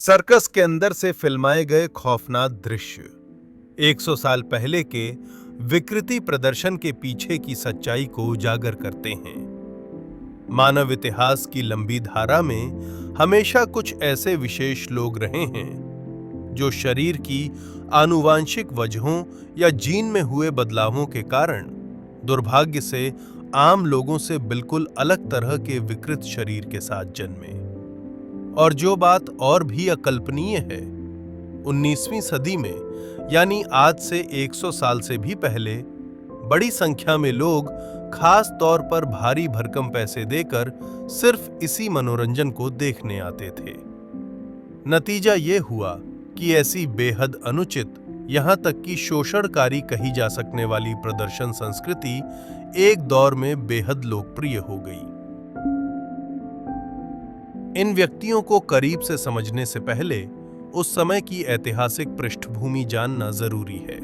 Circus के अंदर से फिल्माए गए खौफनाक दृश्य 100 साल पहले के विकृति प्रदर्शन के पीछे की सच्चाई को उजागर करते हैं। मानव इतिहास की लंबी धारा में हमेशा कुछ ऐसे विशेष लोग रहे हैं जो शरीर की आनुवांशिक वजहों या जीन में हुए बदलावों के कारण दुर्भाग्य से आम लोगों से बिल्कुल अलग तरह के विकृत शरीर के साथ जन्मे। और जो बात और भी अकल्पनीय है, 19वीं सदी में यानी आज से 100 साल से भी पहले बड़ी संख्या में लोग खास तौर पर भारी भरकम पैसे देकर सिर्फ इसी मनोरंजन को देखने आते थे। नतीजा ये हुआ कि ऐसी बेहद अनुचित, यहां तक कि शोषणकारी कही जा सकने वाली प्रदर्शन संस्कृति एक दौर में बेहद लोकप्रिय हो गई। इन व्यक्तियों को करीब से समझने से पहले उस समय की ऐतिहासिक पृष्ठभूमि जानना जरूरी है।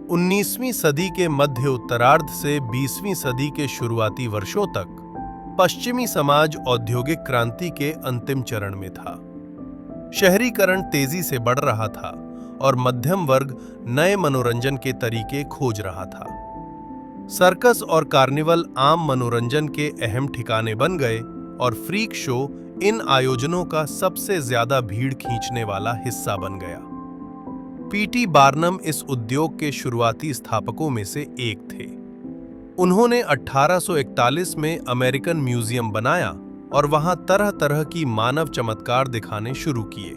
19वीं सदी के मध्य उत्तरार्ध से 20वीं सदी के शुरुआती वर्षों तक पश्चिमी समाज औद्योगिक क्रांति के अंतिम चरण में था। शहरीकरण तेजी से बढ़ रहा था और मध्यम वर्ग नए मनोरंजन के तरीके खोज रहा था। सर्कस और कार्निवल आम मनोरंजन के अहम ठिकाने बन गए और फ्रीक शो इन आयोजनों का सबसे ज्यादा भीड़ खींचने वाला हिस्सा बन गया। पीटी बार्नम इस उद्योग के शुरुआती स्थापकों में से एक थे। उन्होंने 1841 में अमेरिकन म्यूजियम बनाया और वहां तरह तरह की मानव चमत्कार दिखाने शुरू किए।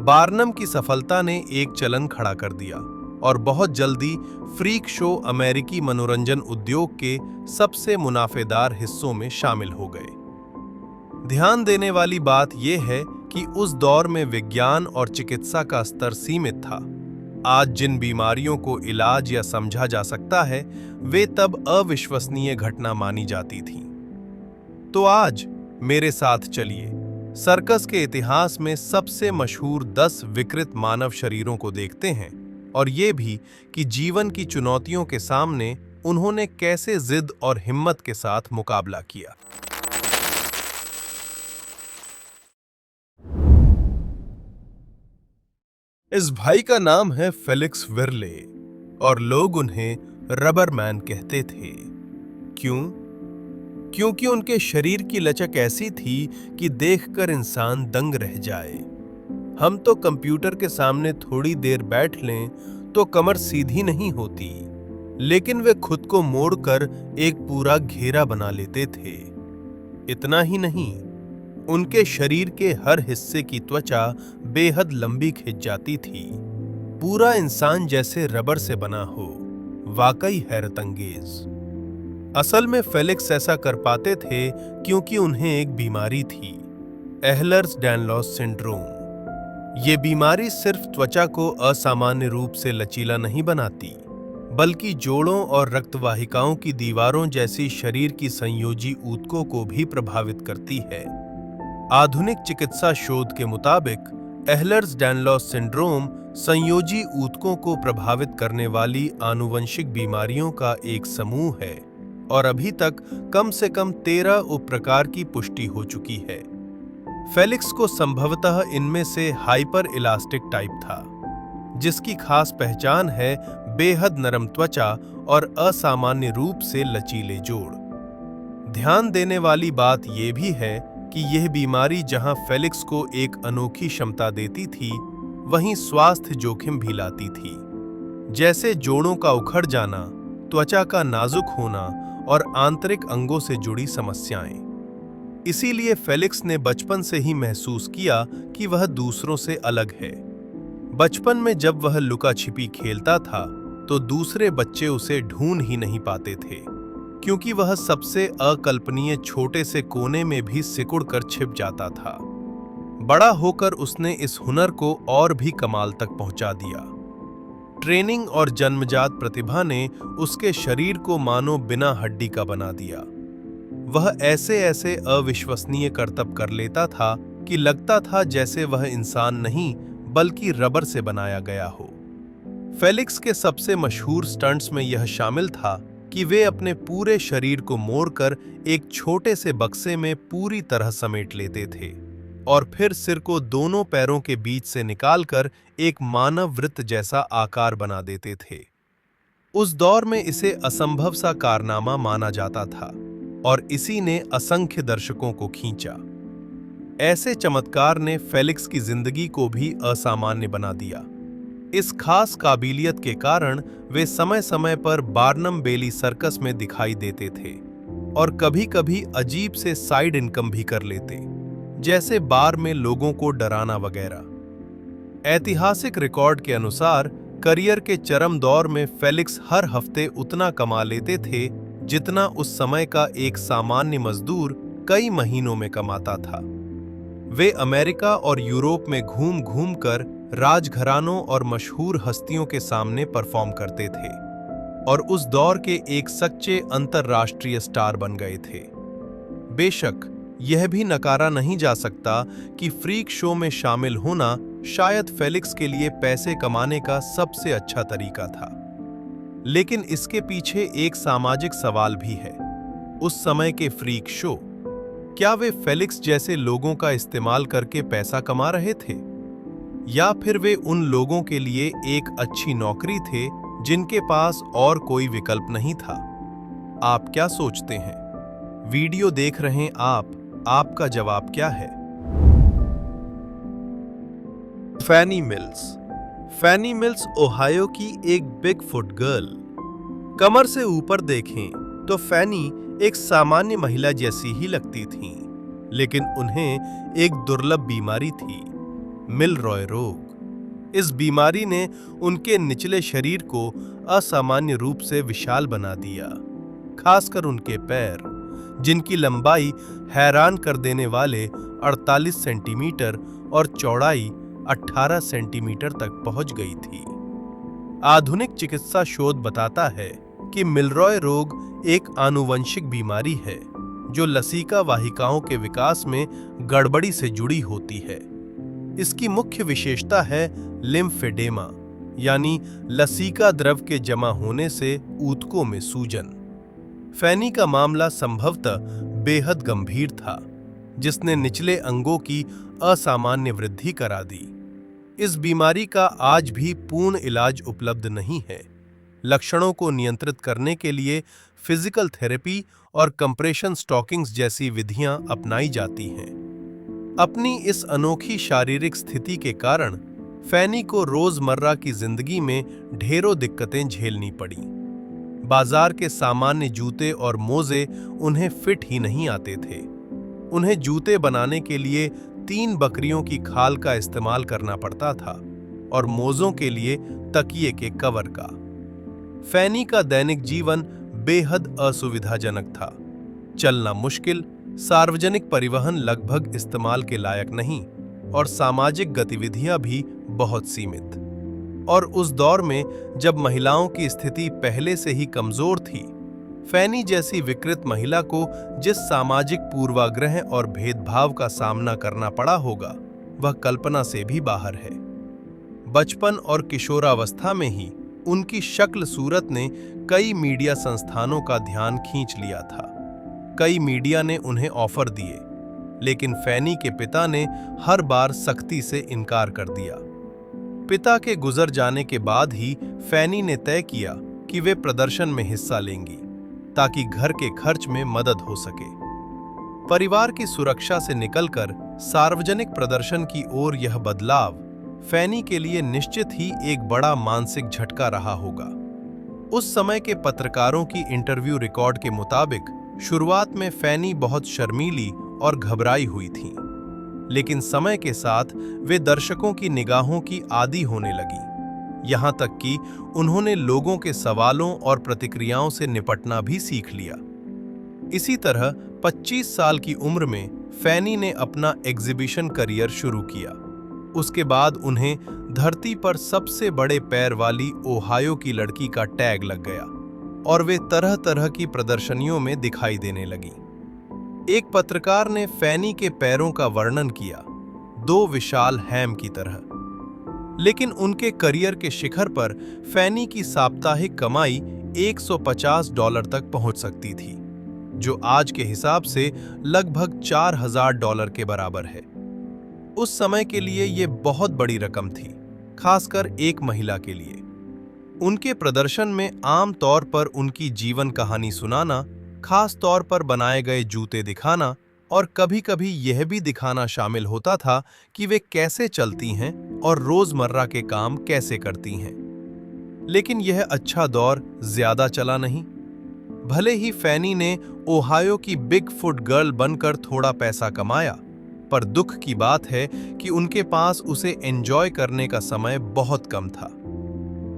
बार्नम की सफलता ने एक चलन खड़ा कर दिया और बहुत जल्दी फ्रीक शो अमेरिकी मनोरंजन उद्योग के सबसे मुनाफेदार हिस्सों में शामिल हो गए। ध्यान देने वाली बात यह है कि उस दौर में विज्ञान और चिकित्सा का स्तर सीमित था। आज जिन बीमारियों को इलाज या समझा जा सकता है, वे तब अविश्वसनीय घटना मानी जाती थीं। तो आज मेरे साथ चलिए सर्कस के इतिहास में सबसे मशहूर 10 विकृत मानव शरीरों को देखते हैं और ये भी कि जीवन की चुनौतियों के सामने उन्होंने कैसे जिद और हिम्मत के साथ मुकाबला किया। इस भाई का नाम है फेलिक्स विर्ले और लोग उन्हें रबर मैन कहते थे। क्यों? क्योंकि उनके शरीर की लचक ऐसी थी कि देखकर इंसान दंग रह जाए। हम तो कंप्यूटर के सामने थोड़ी देर बैठ लें तो कमर सीधी नहीं होती, लेकिन वे खुद को मोड़कर एक पूरा घेरा बना लेते थे। इतना ही नहीं, उनके शरीर के हर हिस्से की त्वचा बेहद लंबी खिंच जाती थी, पूरा इंसान जैसे रबर से बना हो। वाकई हैरतअंगेज। असल में फेलिक्स ऐसा कर पाते थे क्योंकि उन्हें एक बीमारी थी, एहलर्स-डायनलॉस सिंड्रोम। ये बीमारी सिर्फ त्वचा को असामान्य रूप से लचीला नहीं बनाती, बल्कि जोड़ों और रक्तवाहिकाओं की दीवारों जैसी शरीर की संयोजी ऊतकों को भी प्रभावित करती है। आधुनिक चिकित्सा शोध के मुताबिक एहलर्स-डायनलॉस सिंड्रोम संयोजी ऊतकों को प्रभावित करने वाली आनुवंशिक बीमारियों का एक समूह है और अभी तक कम से कम 13 उपप्रकार की पुष्टि हो चुकी है। फेलिक्स को संभवतः इनमें से हाइपर इलास्टिक टाइप था, जिसकी खास पहचान है बेहद नरम त्वचा और असामान्य रूप से लचीले जोड़। ध्यान देने वाली बात यह भी है कि यह बीमारी जहां फेलिक्स को एक अनोखी क्षमता देती थी, वहीं स्वास्थ्य जोखिम भी लाती थी, जैसे जोड़ों का उखड़ जाना, त्वचा का नाजुक होना और आंतरिक अंगों से जुड़ी समस्याएं। इसीलिए फेलिक्स ने बचपन से ही महसूस किया कि वह दूसरों से अलग है। बचपन में जब वह लुका छिपी खेलता था तो दूसरे बच्चे उसे ढूंढ ही नहीं पाते थे, क्योंकि वह सबसे अकल्पनीय छोटे से कोने में भी सिकुड़ कर छिप जाता था। बड़ा होकर उसने इस हुनर को और भी कमाल तक पहुंचा दिया। ट्रेनिंग और जन्मजात प्रतिभा ने उसके शरीर को मानो बिना हड्डी का बना दिया। वह ऐसे ऐसे अविश्वसनीय करतब कर लेता था कि लगता था जैसे वह इंसान नहीं बल्कि रबर से बनाया गया हो। फेलिक्स के सबसे मशहूर स्टंट्स में यह शामिल था कि वे अपने पूरे शरीर को मोड़कर एक छोटे से बक्से में पूरी तरह समेट लेते थे, और फिर सिर को दोनों पैरों के बीच से निकालकर एक मानव वृत्त जैसा आकार बना देते थे। उस दौर में इसे असंभव सा कारनामा माना जाता था और इसी ने असंख्य दर्शकों को खींचा। ऐसे चमत्कार ने फेलिक्स की जिंदगी को भी असामान्य बना दिया। इस खास काबिलियत के कारण वे समय-समय पर बार्नम बेली सर्कस में दिखाई देते थे और कभी-कभी अजीब से साइड इनकम भी कर लेते, जैसे बार में लोगों को डराना वगैरह। ऐतिहासिक रिकॉर्ड के अनुसार करियर के चरम दौर में फेलिक्स हर हफ्ते उतना कमा लेते थे जितना उस समय का एक सामान्य मजदूर कई महीनों में कमाता था। वे अमेरिका और यूरोप में घूम-घूम कर राजघरानों और मशहूर हस्तियों के सामने परफॉर्म करते थे और उस दौर के एक सच्चे अंतर्राष्ट्रीय स्टार बन गए थे। बेशक यह भी नकारा नहीं जा सकता कि फ्रीक शो में शामिल होना शायद फेलिक्स के लिए पैसे कमाने का सबसे अच्छा तरीका था। लेकिन इसके पीछे एक सामाजिक सवाल भी है। उस समय के फ्रीक शो, क्या वे फेलिक्स जैसे लोगों का इस्तेमाल करके पैसा कमा रहे थे, या फिर वे उन लोगों के लिए एक अच्छी नौकरी थे जिनके पास और कोई विकल्प नहीं था? आप क्या सोचते हैं? वीडियो देख रहे आपका जवाब क्या है? फैनी मिल्स। फैनी मिल्स ओहायो की एक बिगफुट गर्ल। कमर से ऊपर देखें तो फैनी एक सामान्य महिला जैसी ही लगती थीं, लेकिन उन्हें एक दुर्लभ बीमारी थी, मिलरॉय रोग। इस बीमारी ने उनके निचले शरीर को असामान्य रूप से विशाल बना दिया, खासकर उनके पैर, जिनकी लंबाई हैरान कर देने वाले 48 सेंटीमीटर और चौड़ाई 18 सेंटीमीटर तक पहुंच गई थी। आधुनिक चिकित्सा शोध बताता है कि मिलरॉय रोग एक आनुवंशिक बीमारी है जो लसीका वाहिकाओं के विकास में गड़बड़ी से जुड़ी होती है। इसकी मुख्य विशेषता है लिम्फेडेमा, यानी लसीका द्रव के जमा होने से ऊतकों में सूजन। फैनी का मामला संभवतः बेहद गंभीर था, जिसने निचले अंगों की असामान्य वृद्धि करा दी। इस बीमारी का आज भी पूर्ण इलाज उपलब्ध नहीं है। लक्षणों को नियंत्रित करने के लिए फिजिकल थेरेपी और कंप्रेशन स्टॉकिंग्स जैसी विधियां अपनाई जाती हैं। अपनी इस अनोखी शारीरिक स्थिति के कारण फैनी को रोजमर्रा की जिंदगी में ढेरों दिक्कतें झेलनी पड़ी। बाजार के सामान्य जूते और मोजे उन्हें फिट ही नहीं आते थे। उन्हें जूते बनाने के लिए 3 बकरियों की खाल का इस्तेमाल करना पड़ता था और मोजों के लिए तकिए के कवर का। फैनी का दैनिक जीवन बेहद असुविधाजनक था। चलना मुश्किल, सार्वजनिक परिवहन लगभग इस्तेमाल के लायक नहीं और सामाजिक गतिविधियां भी बहुत सीमित। और उस दौर में जब महिलाओं की स्थिति पहले से ही कमजोर थी, फैनी जैसी विकृत महिला को जिस सामाजिक पूर्वाग्रह और भेदभाव का सामना करना पड़ा होगा, वह कल्पना से भी बाहर है। बचपन और किशोरावस्था में ही उनकी शक्ल सूरत ने कई मीडिया संस्थानों का ध्यान खींच लिया था। कई मीडिया ने उन्हें ऑफर दिए, लेकिन फैनी के पिता ने हर बार सख्ती से इनकार कर दिया। पिता के गुजर जाने के बाद ही फैनी ने तय किया कि वे प्रदर्शन में हिस्सा लेंगी ताकि घर के खर्च में मदद हो सके। परिवार की सुरक्षा से निकलकर सार्वजनिक प्रदर्शन की ओर यह बदलाव फैनी के लिए निश्चित ही एक बड़ा मानसिक झटका रहा होगा। उस समय के पत्रकारों की इंटरव्यू रिकॉर्ड के मुताबिक शुरुआत में फैनी बहुत शर्मीली और घबराई हुई थीं, लेकिन समय के साथ वे दर्शकों की निगाहों की आदी होने लगी, यहाँ तक कि उन्होंने लोगों के सवालों और प्रतिक्रियाओं से निपटना भी सीख लिया। इसी तरह 25 साल की उम्र में फैनी ने अपना एग्जीबिशन करियर शुरू किया। उसके बाद उन्हें धरती पर सबसे बड़े पैर वाली ओहायो की लड़की का टैग लग गया और वे तरह तरह की प्रदर्शनियों में दिखाई देने लगी। एक पत्रकार ने फैनी के पैरों का वर्णन किया, 2 विशाल हैम की तरह। लेकिन उनके करियर के शिखर पर फैनी की साप्ताहिक कमाई $150 तक पहुंच सकती थी, जो आज के हिसाब से लगभग $4000 के बराबर है। उस समय के लिए ये बहुत बड़ी रकम थी, खासकर एक महिला के लिए। उनके प्रदर्शन में आम तौर पर उनकी जीवन कहानी सुनाना, खास तौर पर बनाए गए जूते दिखाना और कभी-कभी यह भी दिखाना शामिल होता था कि वे कैसे चलती हैं और रोजमर्रा के काम कैसे करती हैं। लेकिन यह अच्छा दौर ज्यादा चला नहीं। भले ही फैनी ने ओहायो की बिग फुट गर्ल बनकर थोड़ा पैसा कमाया, पर दुख की बात है कि उनके पास उसे एंजॉय करने का समय बहुत कम था।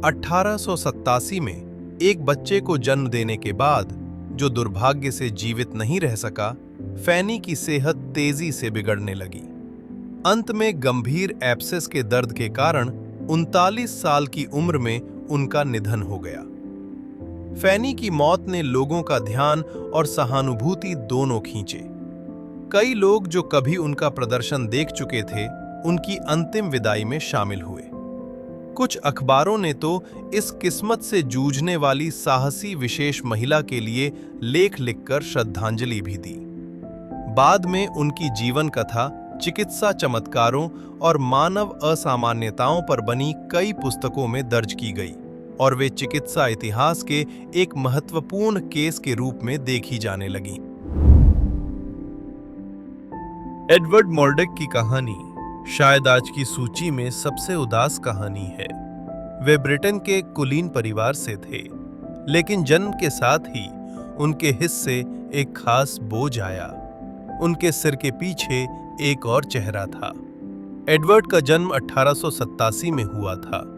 1887 में एक बच्चे को जन्म देने के बाद, जो दुर्भाग्य से जीवित नहीं रह सका, फैनी की सेहत तेजी से बिगड़ने लगी। अंत में गंभीर एब्सेस के दर्द के कारण 39 साल की उम्र में उनका निधन हो गया। फैनी की मौत ने लोगों का ध्यान और सहानुभूति दोनों खींचे। कई लोग जो कभी उनका प्रदर्शन देख चुके थे, उनकी अंतिम विदाई में शामिल हुए। कुछ अखबारों ने तो इस किस्मत से जूझने वाली साहसी विशेष महिला के लिए लेख लिखकर श्रद्धांजलि भी दी। बाद में उनकी जीवन कथा चिकित्सा चमत्कारों और मानव असामान्यताओं पर बनी कई पुस्तकों में दर्ज की गई और वे चिकित्सा इतिहास के एक महत्वपूर्ण केस के रूप में देखी जाने लगी। एडवर्ड मॉर्डक की कहानी शायद आज की सूची में सबसे उदास कहानी है। वे ब्रिटेन के कुलीन परिवार से थे, लेकिन जन्म के साथ ही उनके हिस्से एक खास बोझ आया। उनके सिर के पीछे एक और चेहरा था। एडवर्ड का जन्म 1887 में हुआ था।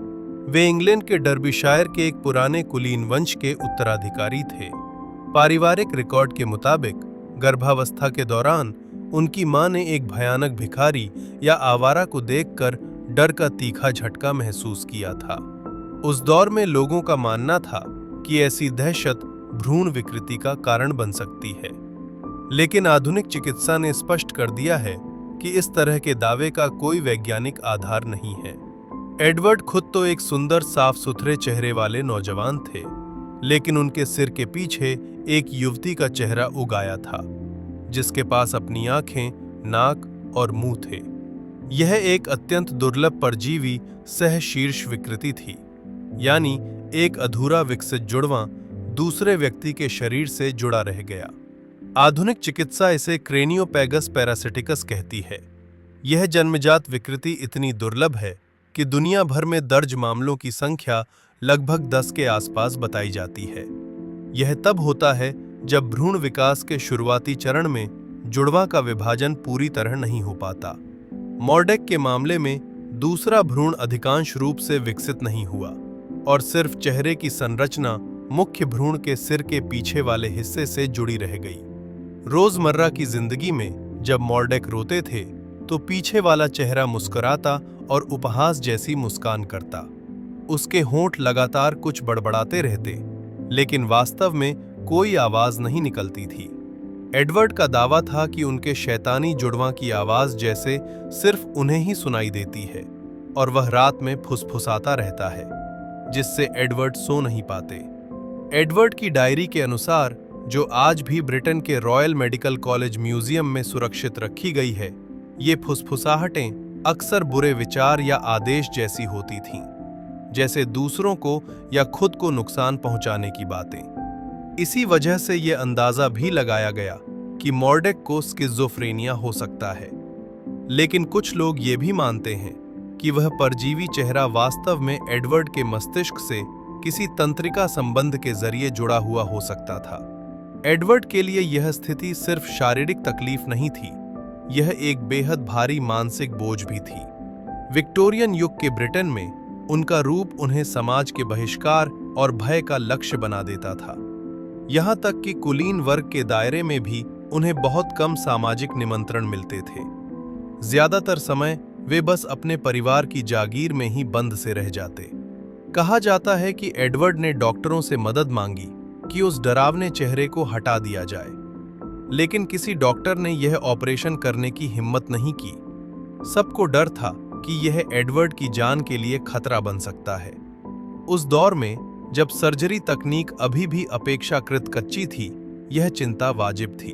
वे इंग्लैंड के डर्बीशायर के एक पुराने कुलीन वंश के उत्तराधिकारी थे। पारिवारिक रिकॉर्ड के मुताबिक गर्भावस्था के दौरान उनकी मां ने एक भयानक भिखारी या आवारा को देखकर डर का तीखा झटका महसूस किया था। उस दौर में लोगों का मानना था कि ऐसी दहशत भ्रूण विकृति का कारण बन सकती है, लेकिन आधुनिक चिकित्सा ने स्पष्ट कर दिया है कि इस तरह के दावे का कोई वैज्ञानिक आधार नहीं है। एडवर्ड खुद तो एक सुंदर साफ सुथरे चेहरे वाले नौजवान थे, लेकिन उनके सिर के पीछे एक युवती का चेहरा उगाया था, जिसके पास अपनी आंखें, नाक और मुंह थे। यह एक अत्यंत दुर्लभ परजीवी सहशीर्ष विकृति थी, यानी एक अधूरा विकसित जुड़वां दूसरे व्यक्ति के शरीर से जुड़ा रह गया। आधुनिक चिकित्सा इसे क्रेनियोपैगस पैरासिटिकस कहती है। यह जन्मजात विकृति इतनी दुर्लभ है कि दुनिया भर में दर्ज मामलों की संख्या लगभग 10 के आसपास बताई जाती है। यह तब होता है जब भ्रूण विकास के शुरुआती चरण में जुड़वां का विभाजन पूरी तरह नहीं हो पाता। मॉर्डक के मामले में दूसरा भ्रूण अधिकांश रूप से विकसित नहीं हुआ और सिर्फ चेहरे की संरचना मुख्य भ्रूण के सिर के पीछे वाले हिस्से से जुड़ी रह गई। रोजमर्रा की जिंदगी में जब मॉर्डक रोते थे तो पीछे वाला चेहरा मुस्कुराता और उपहास जैसी मुस्कान करता। उसके होंठ लगातार कुछ बड़बड़ाते रहते, लेकिन वास्तव में कोई आवाज नहीं निकलती थी। एडवर्ड का दावा था कि उनके शैतानी जुड़वां की आवाज जैसे सिर्फ उन्हें ही सुनाई देती है और वह रात में फुसफुसाता रहता है, जिससे एडवर्ड सो नहीं पाते। एडवर्ड की डायरी के अनुसार, जो आज भी ब्रिटेन के रॉयल मेडिकल कॉलेज म्यूजियम में सुरक्षित रखी गई है, ये फुसफुसाहटें अक्सर बुरे विचार या आदेश जैसी होती थीं, जैसे दूसरों को या खुद को नुकसान पहुंचाने की बातें। इसी वजह से ये अंदाजा भी लगाया गया कि मॉर्डक को स्किज़ोफ्रेनिया हो सकता है। लेकिन कुछ लोग ये भी मानते हैं कि वह परजीवी चेहरा वास्तव में एडवर्ड के मस्तिष्क से किसी तंत्रिका संबंध के जरिए जुड़ा हुआ हो सकता था। एडवर्ड के लिए यह स्थिति सिर्फ शारीरिक तकलीफ नहीं थी, यह एक बेहद भारी मानसिक बोझ भी थी। विक्टोरियन युग के ब्रिटेन में उनका रूप उन्हें समाज के बहिष्कार और भय का लक्ष्य बना देता था। यहाँ तक कि कुलीन वर्ग के दायरे में भी उन्हें बहुत कम सामाजिक निमंत्रण मिलते थे। ज्यादातर समय वे बस अपने परिवार की जागीर में ही बंद से रह जाते। कहा जाता है कि एडवर्ड ने डॉक्टरों से मदद मांगी कि उस डरावने चेहरे को हटा दिया जाए, लेकिन किसी डॉक्टर ने यह ऑपरेशन करने की हिम्मत नहीं की। सबको डर था कि यह एडवर्ड की जान के लिए खतरा बन सकता है। उस दौर में, जब सर्जरी तकनीक अभी भी अपेक्षाकृत कच्ची थी, यह चिंता वाजिब थी।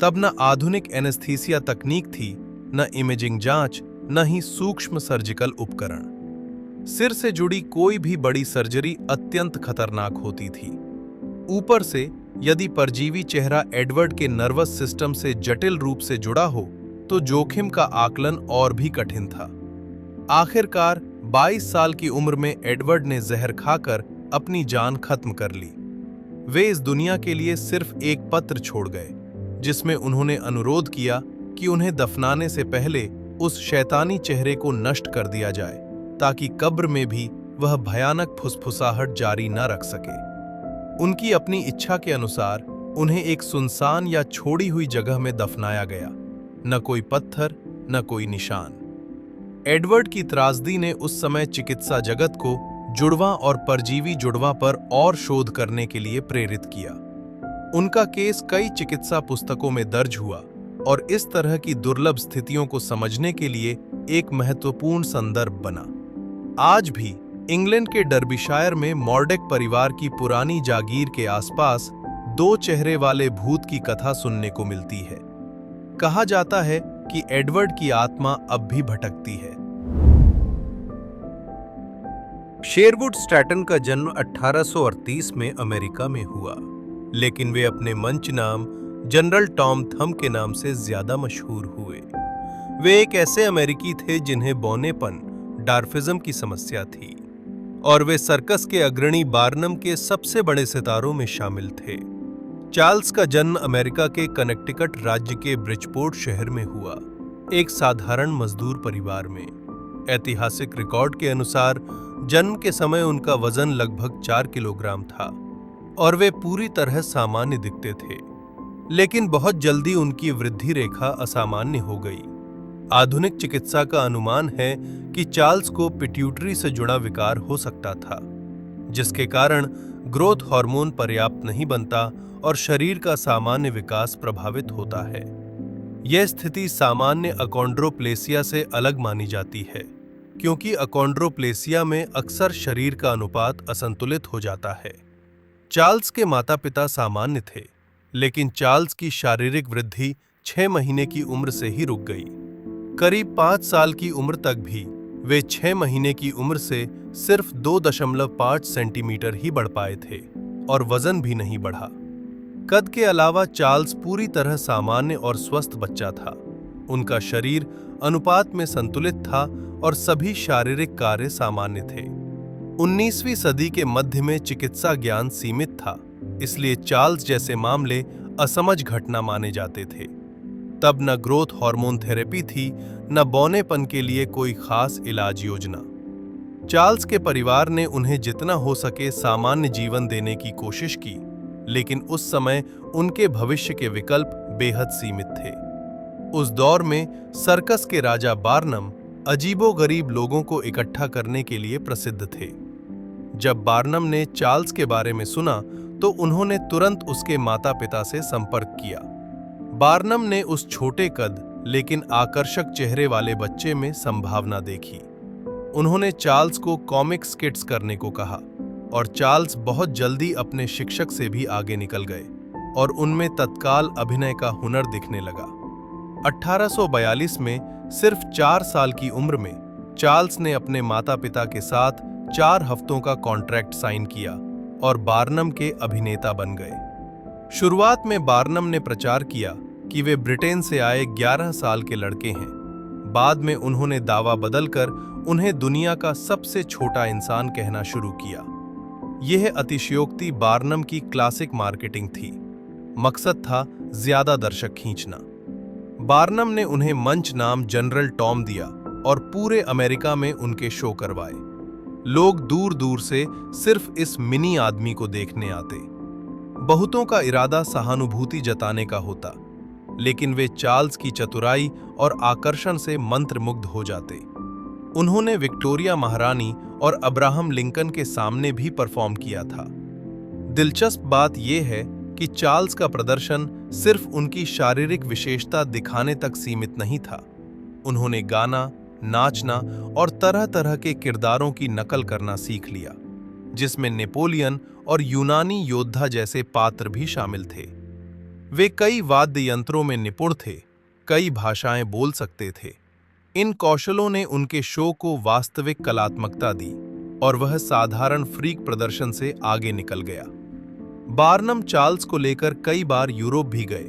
तब न आधुनिक एनेस्थीसिया तकनीक थी, न इमेजिंग जांच, न ही सूक्ष्म सर्जिकल उपकरण। सिर से जुड़ी कोई भी बड़ी सर्जरी अत्यंत खतरनाक होती थी। ऊपर से यदि परजीवी चेहरा एडवर्ड के नर्वस सिस्टम से जटिल रूप से जुड़ा हो तो जोखिम का आकलन और भी कठिन था। आखिरकार 22 साल की उम्र में एडवर्ड ने जहर खाकर अपनी जान खत्म कर ली। वे इस दुनिया के लिए सिर्फ एक पत्र छोड़ गए, जिसमें उन्होंने अनुरोध किया कि उन्हें दफनाने से पहले उस शैतानी चेहरे को नष्ट कर दिया जाए, ताकि कब्र में भी वह भयानक फुसफुसाहट जारी न रख सके। उनकी अपनी इच्छा के अनुसार उन्हें एक सुनसान या छोड़ी हुई जगह में दफनाया गया। न कोई पत्थर, न कोई निशान। एडवर्ड की त्रासदी ने उस समय चिकित्सा जगत को जुड़वां और परजीवी जुड़वां पर और शोध करने के लिए प्रेरित किया। उनका केस कई चिकित्सा पुस्तकों में दर्ज हुआ और इस तरह की दुर्लभ स्थितियों को समझने के लिए एक महत्वपूर्ण संदर्भ बना। आज भी इंग्लैंड के डर्बीशायर में मॉर्डेक परिवार की पुरानी जागीर के आसपास 2 चेहरे वाले भूत की कथा सुनने को मिलती है। कहा जाता है कि एडवर्ड की आत्मा अब भी भटकती है। शेरवुड स्ट्रैटन का जन्म 1838 में अमेरिका में हुआ, लेकिन वे अपने मंच नाम जनरल टॉम थंब के नाम से ज्यादा मशहूर हुए। वे एक ऐसे अमेरिकी थे जिन्हें बौनेपन, डार्फिज्म की समस्या थी, और वे सर्कस के अग्रणी बार्नम के सबसे बड़े सितारों में शामिल थे। चार्ल्स का जन्म अमेरिका के कनेक्टिकट राज्य के ब्रिजपोर्ट शहर में हुआ, एक साधारण मजदूर परिवार में। ऐतिहासिक रिकॉर्ड के अनुसार जन्म के समय उनका वजन लगभग 4 किलोग्राम था और वे पूरी तरह सामान्य दिखते थे, लेकिन बहुत जल्दी उनकी वृद्धि रेखा असामान्य हो गई। आधुनिक चिकित्सा का अनुमान है कि चार्ल्स को पिट्यूटरी से जुड़ा विकार हो सकता था, जिसके कारण ग्रोथ हार्मोन पर्याप्त नहीं बनता और शरीर का सामान्य विकास प्रभावित होता है। यह स्थिति सामान्य अकॉन्ड्रोप्लेसिया से अलग मानी जाती है, क्योंकि अकॉन्ड्रोप्लेसिया में अक्सर शरीर का अनुपात असंतुलित हो जाता है। चार्ल्स के माता-पिता सामान्य थे, लेकिन चार्ल्स की शारीरिक वृद्धि 6 महीने की उम्र से ही रुक गई। करीब 5 साल की उम्र तक भी वे 6 महीने की उम्र से सिर्फ 2.5 सेंटीमीटर ही बढ़ पाए थे और वजन भी नहीं बढ़ा। कद के अलावा चार्ल्स पूरी तरह सामान्य और स्वस्थ बच्चा था। उनका शरीर अनुपात में संतुलित था और सभी शारीरिक कार्य सामान्य थे। 19वीं सदी के मध्य में चिकित्सा ज्ञान सीमित था, इसलिए चार्ल्स जैसे मामले असमझ घटना माने जाते थे। तब न ग्रोथ हार्मोन थेरेपी थी, न बौनेपन के लिए कोई खास इलाज योजना। चार्ल्स के परिवार ने उन्हें जितना हो सके सामान्य जीवन देने की कोशिश की, लेकिन उस समय उनके भविष्य के विकल्प बेहद सीमित थे। उस दौर में सर्कस के राजा बार्नम अजीबोगरीब लोगों को इकट्ठा करने के लिए प्रसिद्ध थे। जब बार्नम ने चार्ल्स के बारे में सुना तो उन्होंने तुरंत उसके माता-पिता से संपर्क किया। बार्नम ने उस छोटे कद लेकिन आकर्षक चेहरे वाले बच्चे में संभावना देखी। उन्होंने चार्ल्स को कॉमिक स्किट्स करने को कहा और चार्ल्स बहुत जल्दी अपने शिक्षक से भी आगे निकल गए और उनमें तत्काल अभिनय का हुनर दिखने लगा। 1842 में सिर्फ 4 साल की उम्र में चार्ल्स ने अपने माता-पिता के साथ 4 हफ्तों का कॉन्ट्रैक्ट साइन किया और बार्नम के अभिनेता बन गए। शुरुआत में बार्नम ने प्रचार किया कि वे ब्रिटेन से आए 11 साल के लड़के हैं। बाद में उन्होंने दावा बदलकर उन्हें दुनिया का सबसे छोटा इंसान कहना शुरू किया। यह अतिशयोक्ति बार्नम की क्लासिक मार्केटिंग थी। मकसद था ज्यादा दर्शक खींचना। बार्नम ने उन्हें मंच नाम जनरल टॉम दिया और पूरे अमेरिका में उनके शो करवाए। लोग दूर दूर से सिर्फ इस मिनी आदमी को देखने आते। बहुतों का इरादा सहानुभूति जताने का होता, लेकिन वे चार्ल्स की चतुराई और आकर्षण से मंत्रमुग्ध हो जाते। उन्होंने विक्टोरिया महारानी और अब्राहम लिंकन के सामने भी परफॉर्म किया था। दिलचस्प बात यह है कि चार्ल्स का प्रदर्शन सिर्फ उनकी शारीरिक विशेषता दिखाने तक सीमित नहीं था। उन्होंने गाना, नाचना और तरह तरह के किरदारों की नकल करना सीख लिया, जिसमें नेपोलियन और यूनानी योद्धा जैसे पात्र भी शामिल थे। वे कई वाद्य यंत्रों में निपुण थे, कई भाषाएं बोल सकते थे। इन कौशलों ने उनके शो को वास्तविक कलात्मकता दी और वह साधारण फ्रीक प्रदर्शन से आगे निकल गया। बार्नम चार्ल्स को लेकर कई बार यूरोप भी गए।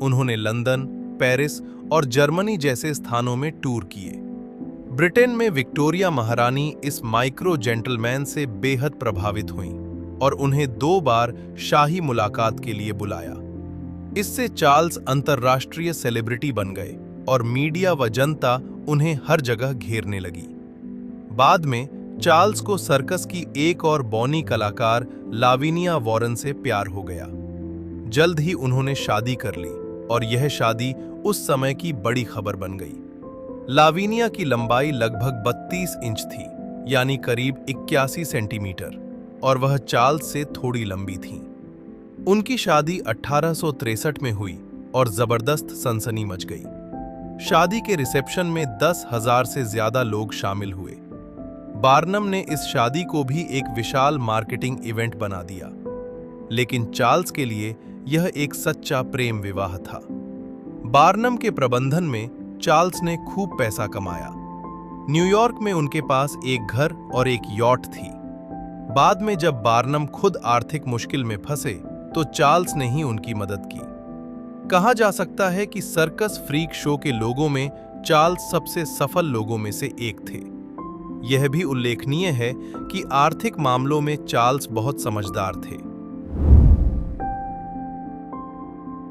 उन्होंने लंदन, पेरिस और जर्मनी जैसे स्थानों में टूर किए। ब्रिटेन में विक्टोरिया महारानी इस माइक्रो जेंटलमैन से बेहद प्रभावित हुईं और उन्हें 2 बार शाही मुलाकात के लिए बुलाया। इससे चार्ल्स अंतर्राष्ट्रीय सेलिब्रिटी बन गए और मीडिया व जनता उन्हें हर जगह घेरने लगी। बाद में चार्ल्स को सर्कस की एक और बौनी कलाकार लाविनिया वॉरेन से प्यार हो गया। जल्द ही उन्होंने शादी कर ली और यह शादी उस समय की बड़ी खबर बन गई। लाविनिया की लंबाई लगभग 32 इंच थी, यानी करीब 81 सेंटीमीटर, और वह चार्ल्स से थोड़ी लंबी थी। उनकी शादी 1863 में हुई और जबरदस्त सनसनी मच गई। शादी के रिसेप्शन में 10,000 से ज्यादा लोग शामिल हुए। बार्नम ने इस शादी को भी एक विशाल मार्केटिंग इवेंट बना दिया, लेकिन चार्ल्स के लिए यह एक सच्चा प्रेम विवाह था। बार्नम के प्रबंधन में चार्ल्स ने खूब पैसा कमाया। न्यूयॉर्क में उनके पास एक घर और एक यॉट थी। बाद में जब बार्नम खुद आर्थिक मुश्किल में फंसे तो चार्ल्स ने ही उनकी मदद की। कहा जा सकता है कि सर्कस फ्रीक शो के लोगों में चार्ल्स सबसे सफल लोगों में से एक थे। यह भी उल्लेखनीय है कि आर्थिक मामलों में चार्ल्स बहुत समझदार थे।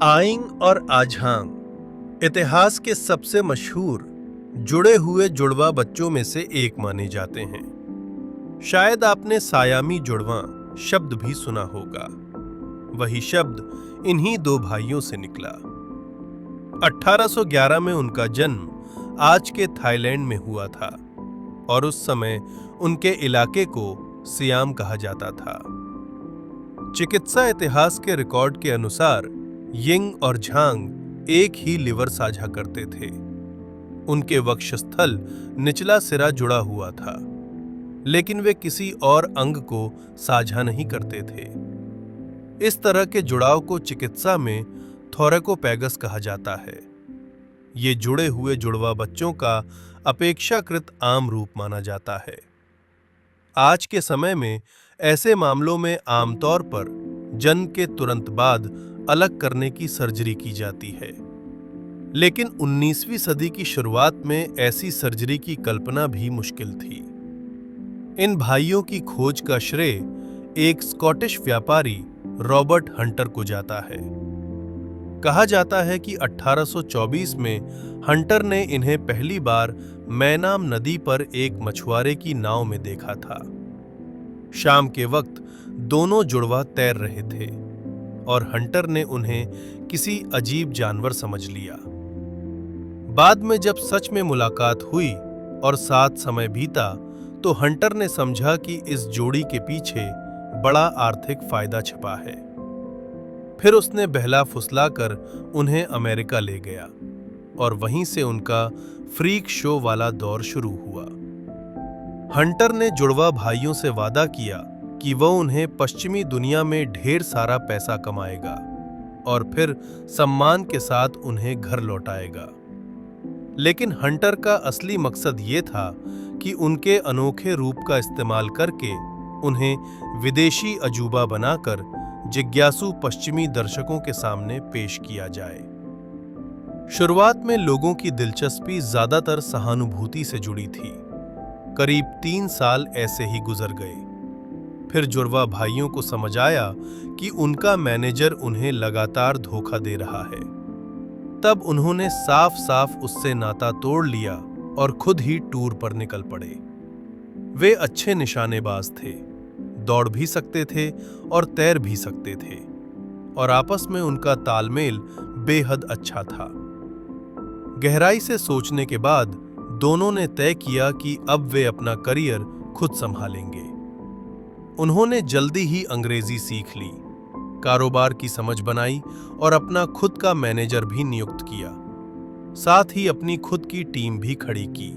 आइंग और आझांग इतिहास के सबसे मशहूर जुड़े हुए जुड़वा बच्चों में से एक माने जाते हैं। शायद आपने सायामी जुड़वा शब्द भी सुना होगा। वही शब्द इन्हीं 2 भाइयों से निकला। 1811 में उनका जन्म आज के थाईलैंड में हुआ था और उस समय उनके इलाके को सियाम कहा जाता था। चिकित्सा इतिहास के रिकॉर्ड के अनुसार यिंग और झांग एक ही लिवर साझा करते थे। उनके वक्षस्थल निचला सिरा जुड़ा हुआ था, लेकिन वे किसी और अंग को साझा नहीं करते थे। इस तरह के जुड़ाव को चिकित्सा में थोरैकोपैगस कहा जाता है। ये जुड़े हुए जुड़वा बच्चों का अपेक्षाकृत आम रूप माना जाता है। आज के समय में ऐसे मामलों में आमतौर पर जन्म के तुरंत बाद अलग करने की सर्जरी की जाती है, लेकिन 19वीं सदी की शुरुआत में ऐसी सर्जरी की कल्पना भी मुश्किल थी। इन भाइयों की खोज का श्रेय एक स्कॉटिश व्यापारी रॉबर्ट हंटर को जाता है। कहा जाता है कि 1824 में हंटर ने इन्हें पहली बार मैनाम नदी पर एक मछुआरे की नाव में देखा था। शाम के वक्त दोनों जुड़वा तैर रहे थे और हंटर ने उन्हें किसी अजीब जानवर समझ लिया। बाद में जब सच में मुलाकात हुई और साथ समय बीता तो हंटर ने समझा कि इस जोड़ी के पीछे बड़ा आर्थिक फायदा छिपा है। फिर उसने बहला फुसलाकर उन्हें अमेरिका ले गया और वहीं से उनका फ्रीक शो वाला दौर शुरू हुआ। हंटर ने जुड़वा भाइयों से वादा किया कि वह उन्हें पश्चिमी दुनिया में ढेर सारा पैसा कमाएगा और फिर सम्मान के साथ उन्हें घर लौटाएगा। लेकिन हंटर का असली मकसद ये था कि उनके अनोखे रूप का इस्तेमाल करके उन्हें विदेशी अजूबा बनाकर जिज्ञासु पश्चिमी दर्शकों के सामने पेश किया जाए। शुरुआत में लोगों की दिलचस्पी ज्यादातर सहानुभूति से जुड़ी थी। करीब 3 साल ऐसे ही गुजर गए। फिर जुड़वा भाइयों को समझ आया कि उनका मैनेजर उन्हें लगातार धोखा दे रहा है। तब उन्होंने साफ साफ उससे नाता तोड़ लिया और खुद ही टूर पर निकल पड़े। वे अच्छे निशानेबाज थे, दौड़ भी सकते थे और तैर भी सकते थे, और आपस में उनका तालमेल बेहद अच्छा था। गहराई से सोचने के बाद दोनों ने तय किया कि अब वे अपना करियर खुद संभालेंगे। उन्होंने जल्दी ही अंग्रेजी सीख ली, कारोबार की समझ बनाई और अपना खुद का मैनेजर भी नियुक्त किया। साथ ही अपनी खुद की टीम भी खड़ी की।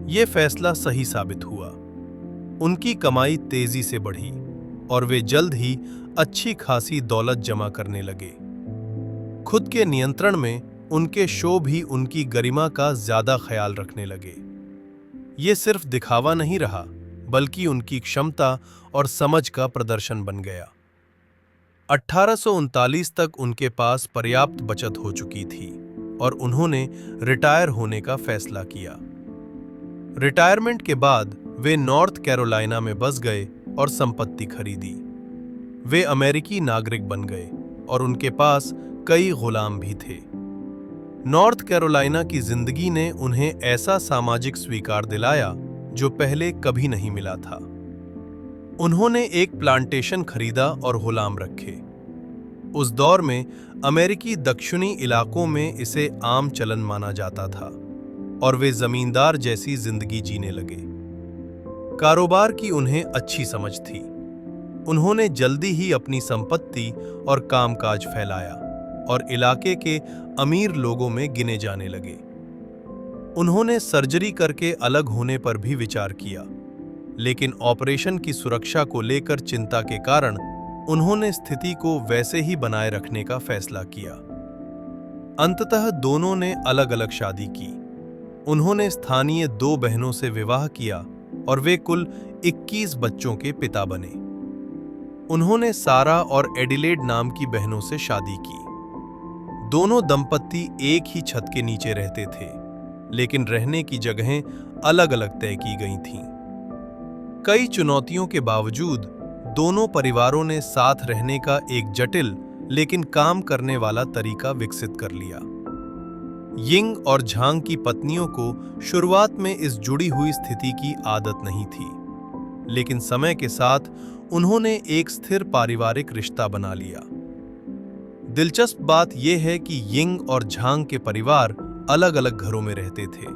ये फैसला सही साबित हुआ। उनकी कमाई तेजी से बढ़ी और वे जल्द ही अच्छी खासी दौलत जमा करने लगे। खुद के नियंत्रण में उनके शो भी उनकी गरिमा का ज्यादा ख्याल रखने लगे। ये सिर्फ दिखावा नहीं रहा, बल्कि उनकी क्षमता और समझ का प्रदर्शन बन गया। 1839 तक उनके पास पर्याप्त बचत हो चुकी थी और उन्होंने रिटायर होने का फैसला किया। रिटायरमेंट के बाद वे नॉर्थ कैरोलिना में बस गए और संपत्ति खरीदी। वे अमेरिकी नागरिक बन गए और उनके पास कई गुलाम भी थे। नॉर्थ कैरोलिना की जिंदगी ने उन्हें ऐसा सामाजिक स्वीकार दिलाया जो पहले कभी नहीं मिला था। उन्होंने एक प्लांटेशन खरीदा और गुलाम रखे। उस दौर में अमेरिकी दक्षिणी इलाकों में इसे आम चलन माना जाता था और वे जमींदार जैसी जिंदगी जीने लगे। कारोबार की उन्हें अच्छी समझ थी। उन्होंने जल्दी ही अपनी संपत्ति और कामकाज फैलाया और इलाके के अमीर लोगों में गिने जाने लगे। उन्होंने सर्जरी करके अलग होने पर भी विचार किया, लेकिन ऑपरेशन की सुरक्षा को लेकर चिंता के कारण उन्होंने स्थिति को वैसे ही बनाए रखने का फैसला किया। अंततः दोनों ने अलग अलग शादी की। उन्होंने स्थानीय 2 बहनों से विवाह किया और वे कुल 21 बच्चों के पिता बने। उन्होंने सारा और एडिलेड नाम की बहनों से शादी की। दोनों दंपत्ति एक ही छत के नीचे रहते थे, लेकिन रहने की जगहें अलग अलग तय की गई थीं। कई चुनौतियों के बावजूद दोनों परिवारों ने साथ रहने का एक जटिल लेकिन काम करने वाला तरीका विकसित कर लिया। यिंग और झांग की पत्नियों को शुरुआत में इस जुड़ी हुई स्थिति की आदत नहीं थी, लेकिन समय के साथ उन्होंने एक स्थिर पारिवारिक रिश्ता बना लिया। दिलचस्प बात यह है कि यिंग और झांग के परिवार अलग-अलग घरों में रहते थे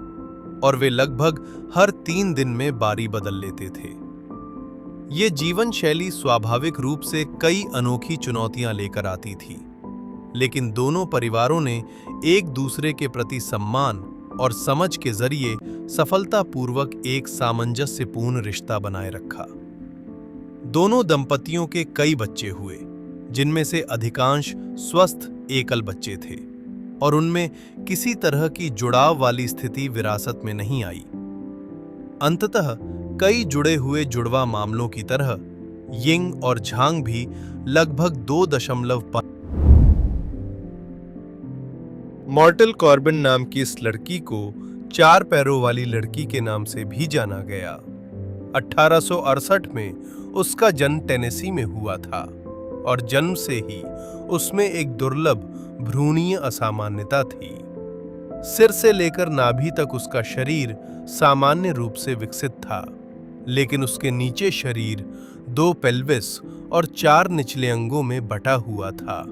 और वे लगभग हर 3 दिन में बारी बदल लेते थे। ये जीवन शैली स्वाभाविक रूप से कई अनोखी चुनौतियां लेकर आती थी, लेकिन दोनों परिवारों ने एक दूसरे के प्रति सम्मान और समझ के जरिए सफलतापूर्वक एक सामंजस्यपूर्ण रिश्ता बनाए रखा। दोनों दंपतियों के कई बच्चे हुए, जिनमें से अधिकांश स्वस्थ एकल बच्चे थे और उनमें किसी तरह की जुड़ाव वाली स्थिति विरासत में नहीं आई। अंततः कई जुड़े हुए जुड़वा मामलों की तरह यिंग और झांग भी लगभग 2.5 मॉर्टल कॉर्बिन नाम की इस लड़की को 4 पैरों वाली लड़की के नाम से भी जाना गया। 1868 में उसका जन्म टेनेसी में हुआ था और जन्म से ही उसमें एक दुर्लभ भ्रूणीय असामान्यता थी। सिर से लेकर नाभि तक उसका शरीर सामान्य रूप से विकसित था, लेकिन उसके नीचे शरीर 2 पेल्विस और 4 निचले अंगों में बटा हुआ था।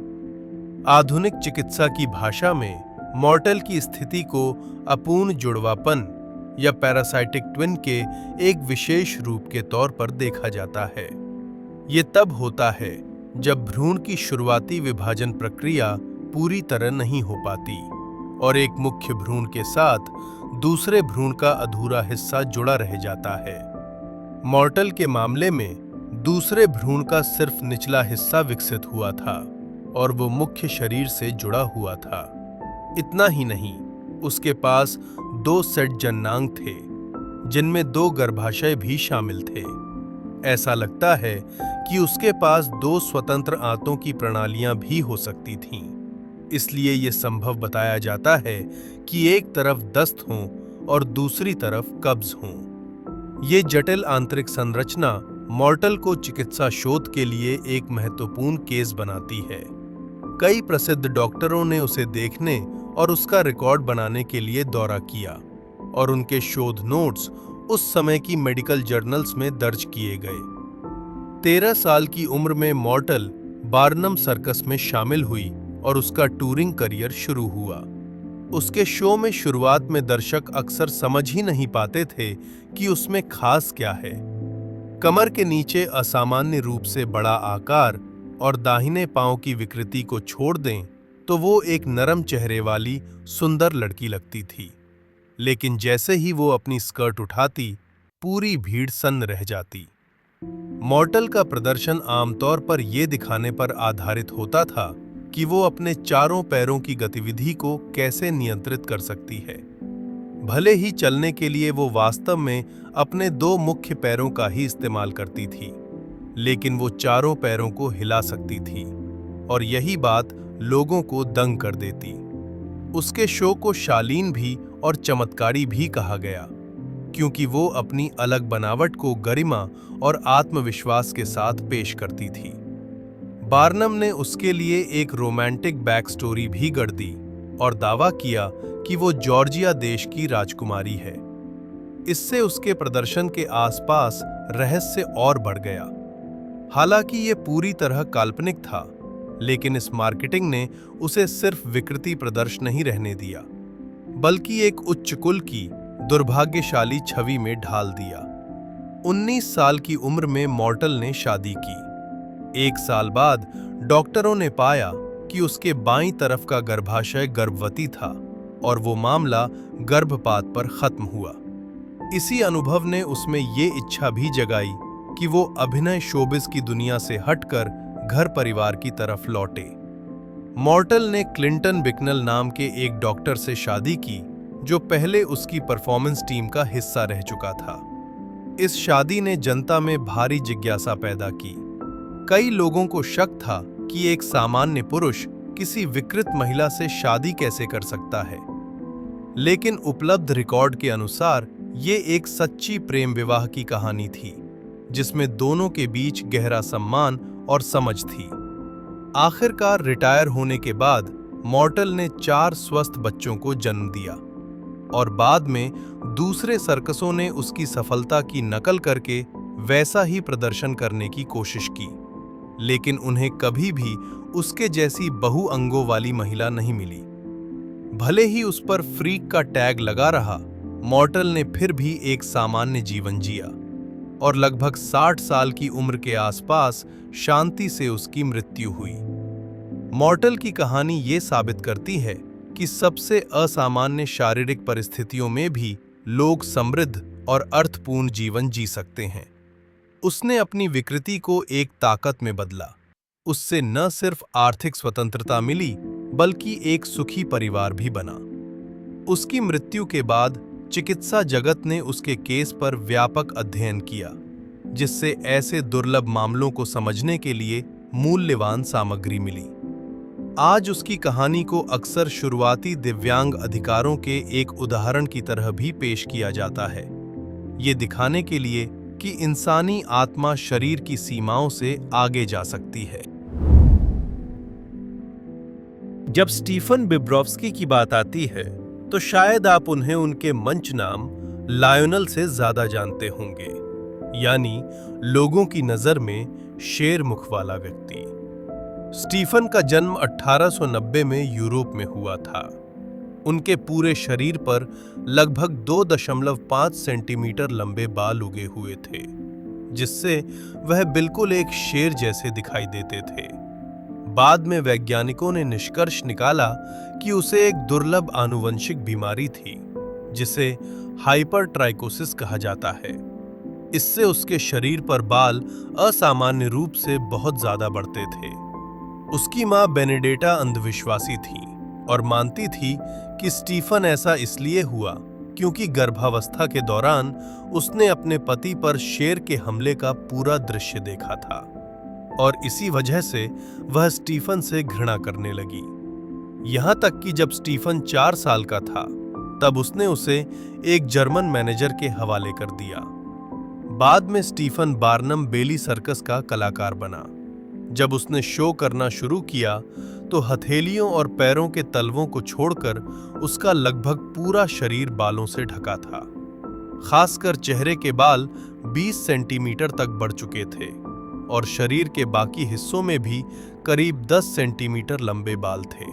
आधुनिक चिकित्सा की भाषा में मॉर्टल की स्थिति को अपूर्ण जुड़वापन या पैरासाइटिक ट्विन के एक विशेष रूप के तौर पर देखा जाता है। ये तब होता है जब भ्रूण की शुरुआती विभाजन प्रक्रिया पूरी तरह नहीं हो पाती और एक मुख्य भ्रूण के साथ दूसरे भ्रूण का अधूरा हिस्सा जुड़ा रह जाता है। मॉर्टल के मामले में दूसरे भ्रूण का सिर्फ निचला हिस्सा विकसित हुआ था और वो मुख्य शरीर से जुड़ा हुआ था। इतना ही नहीं, उसके पास 2 सेट जननांग थे, जिनमें 2 गर्भाशय भी शामिल थे। ऐसा लगता है कि उसके पास 2 स्वतंत्र आंतों की प्रणालियां भी हो सकती थीं। इसलिए ये संभव बताया जाता है कि एक तरफ दस्त हो और दूसरी तरफ कब्ज हो। ये जटिल आंतरिक संरचना मॉर्टल को चिकित्सा शोध के लिए एक महत्वपूर्ण केस बनाती है। कई प्रसिद्ध डॉक्टरों ने उसे देखने और उसका रिकॉर्ड बनाने के लिए दौरा किया और उनके शोध नोट्स उस समय की मेडिकल जर्नल्स में दर्ज किए गए। 13 साल की उम्र में मॉर्टल बार्नम सर्कस में शामिल हुई और उसका टूरिंग करियर शुरू हुआ। उसके शो में शुरुआत में दर्शक अक्सर समझ ही नहीं पाते थे कि उसमें खास क्या है। कमर के नीचे असामान्य रूप से बड़ा आकार और दाहिने पांव की विकृति को छोड़ दें तो वो एक नरम चेहरे वाली सुंदर लड़की लगती थी, लेकिन जैसे ही वो अपनी स्कर्ट उठाती, पूरी भीड़ सन्न रह जाती। मॉर्टल का प्रदर्शन आमतौर पर ये दिखाने पर आधारित होता था कि वो अपने चारों पैरों की गतिविधि को कैसे नियंत्रित कर सकती है। भले ही चलने के लिए वो वास्तव में अपने दो मुख्य पैरों का ही इस्तेमाल करती थी, लेकिन वो चारों पैरों को हिला सकती थी, और यही बात लोगों को दंग कर देती। उसके शो को शालीन भी और चमत्कारी भी कहा गया, क्योंकि वो अपनी अलग बनावट को गरिमा और आत्मविश्वास के साथ पेश करती थी। बार्नम ने उसके लिए एक रोमांटिक बैक स्टोरी भी गढ़ दी और दावा किया कि वो जॉर्जिया देश की राजकुमारी है। इससे उसके प्रदर्शन के आसपास रहस्य और बढ़ गया। हालांकि ये पूरी तरह काल्पनिक था, लेकिन इस मार्केटिंग ने उसे सिर्फ विकृति प्रदर्श नहीं रहने दिया, बल्कि एक उच्च कुल की दुर्भाग्यशाली छवि में ढाल दिया। 19 साल की उम्र में मॉर्टल ने शादी की। 1 साल बाद डॉक्टरों ने पाया कि उसके बाईं तरफ का गर्भाशय गर्भवती था और वो मामला गर्भपात पर खत्म हुआ। इसी अनुभव ने उसमें ये इच्छा भी जगाई कि वो अभिनय शोबिस की दुनिया से हटकर घर परिवार की तरफ लौटे। मॉर्टल ने क्लिंटन बिकनल नाम के एक डॉक्टर से शादी की, जो पहले उसकी परफॉर्मेंस टीम का हिस्सा रह चुका था। इस शादी ने जनता में भारी जिज्ञासा पैदा की। कई लोगों को शक था कि एक सामान्य पुरुष किसी विकृत महिला से शादी कैसे कर सकता है, लेकिन उपलब्ध रिकॉर्ड के अनुसार ये एक सच्ची प्रेम विवाह की कहानी थी, जिसमें दोनों के बीच गहरा सम्मान और समझ थी। आखिरकार रिटायर होने के बाद मॉर्टल ने 4 स्वस्थ बच्चों को जन्म दिया, और बाद में दूसरे सर्कसों ने उसकी सफलता की नकल करके वैसा ही प्रदर्शन करने की कोशिश की, लेकिन उन्हें कभी भी उसके जैसी बहुअंगों वाली महिला नहीं मिली। भले ही उस पर फ्रीक का टैग लगा रहा, मॉर्टल ने फिर भी एक सामान्य जीवन जिया, और लगभग 60 साल की उम्र के आसपास शांति से उसकी मृत्यु हुई। मॉर्टल की कहानी ये साबित करती है कि सबसे असामान्य शारीरिक परिस्थितियों में भी लोग समृद्ध और अर्थपूर्ण जीवन जी सकते हैं। उसने अपनी विकृति को एक ताकत में बदला। उससे न सिर्फ आर्थिक स्वतंत्रता मिली, बल्कि एक सुखी परिवार भी बना। उसकी मृत्यु के बाद चिकित्सा जगत ने उसके केस पर व्यापक अध्ययन किया, जिससे ऐसे दुर्लभ मामलों को समझने के लिए मूल्यवान सामग्री मिली। आज उसकी कहानी को अक्सर शुरुआती दिव्यांग अधिकारों के एक उदाहरण की तरह भी पेश किया जाता है, ये दिखाने के लिए कि इंसानी आत्मा शरीर की सीमाओं से आगे जा सकती है। जब स्टीफन बिब्रोव्स्की की बात आती है, तो शायद आप उन्हें उनके मंच नाम लायोनल से ज्यादा जानते होंगे, यानी लोगों की नजर में शेर मुख वाला व्यक्ति। स्टीफन का जन्म 1890 में यूरोप में हुआ था। उनके पूरे शरीर पर लगभग 2.5 सेंटीमीटर लंबे बाल उगे हुए थे, जिससे वह बिल्कुल एक शेर जैसे दिखाई देते थे। बाद में वैज्ञानिकों ने निष्कर्ष निकाला कि उसे एक दुर्लभ आनुवंशिक बीमारी थी, जिसे हाइपरट्राइकोसिस कहा जाता है। इससे उसके शरीर पर बाल असामान्य रूप से बहुत ज्यादा बढ़ते थे। उसकी मां बेनेडेटा अंधविश्वासी थी और मानती थी कि स्टीफन ऐसा इसलिए हुआ क्योंकि गर्भावस्था के दौरान उसने अपने पति पर शेर के हमले का पूरा दृश्य देखा था, और इसी वजह से वह स्टीफन से घृणा करने लगी। यहां तक कि जब स्टीफन 4 साल का था, तब उसने उसे एक जर्मन मैनेजर के हवाले कर दिया। बाद में स्टीफन बार्नम बेली सर्कस का कलाकार बना। जब उसने शो करना शुरू किया, तो हथेलियों और पैरों के तलवों को छोड़कर उसका लगभग पूरा शरीर बालों से ढका था। खासकर चेहरे के बाल 20 सेंटीमीटर तक बढ़ चुके थे, और शरीर के बाकी हिस्सों में भी करीब 10 सेंटीमीटर लंबे बाल थे।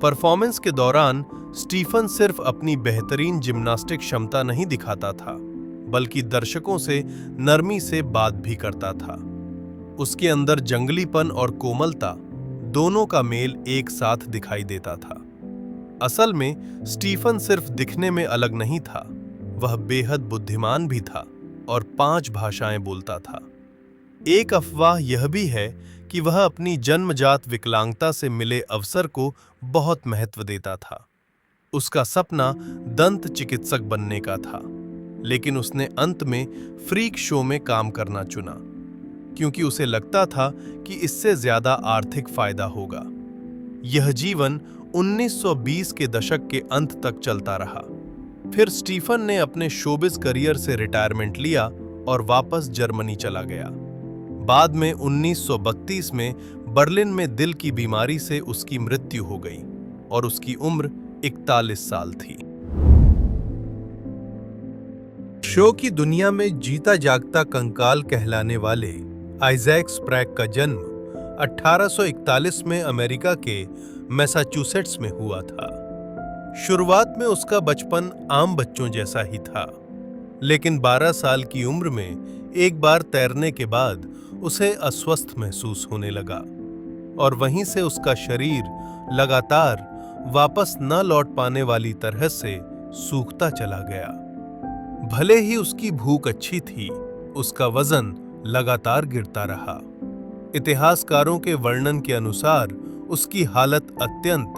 परफॉर्मेंस के दौरान स्टीफन सिर्फ अपनी बेहतरीन जिम्नास्टिक क्षमता नहीं दिखाता था, बल्कि दर्शकों से नरमी से बात भी करता था। उसके अंदर जंगलीपन और कोमलता दोनों का मेल एक साथ दिखाई देता था। असल में स्टीफन सिर्फ दिखने में अलग नहीं था, वह बेहद बुद्धिमान भी था और 5 भाषाएं बोलता था। एक अफवाह यह भी है कि वह अपनी जन्मजात विकलांगता से मिले अवसर को बहुत महत्व देता था। उसका सपना दंत चिकित्सक बनने का था, लेकिन उसने अंत में फ्रीक शो में काम करना चुना, क्योंकि उसे लगता था कि इससे ज्यादा आर्थिक फायदा होगा। यह जीवन 1920 के दशक के अंत तक चलता रहा। फिर स्टीफन ने अपने शोबिज करियर से रिटायरमेंट लिया और वापस जर्मनी चला गया। बाद में 1932 में बर्लिन में दिल की बीमारी से उसकी मृत्यु हो गई और उसकी उम्र 41 साल थी। शो की दुनिया में जीता जागता कंकाल कहलाने वाले आइजैक स्प्रैग का जन्म 1841 में अमेरिका के मैसाचुसेट्स में हुआ था। शुरुआत में उसका बचपन आम बच्चों जैसा ही था, लेकिन 12 साल की उम्र में एक बार तैरने के बाद उसे अस्वस्थ महसूस होने लगा और वहीं से उसका शरीर लगातार वापस न लौट पाने वाली तरह से सूखता चला गया। भले ही उसकी भूख अच्छी थी, उसका वजन लगातार गिरता रहा। इतिहासकारों के वर्णन के अनुसार उसकी हालत अत्यंत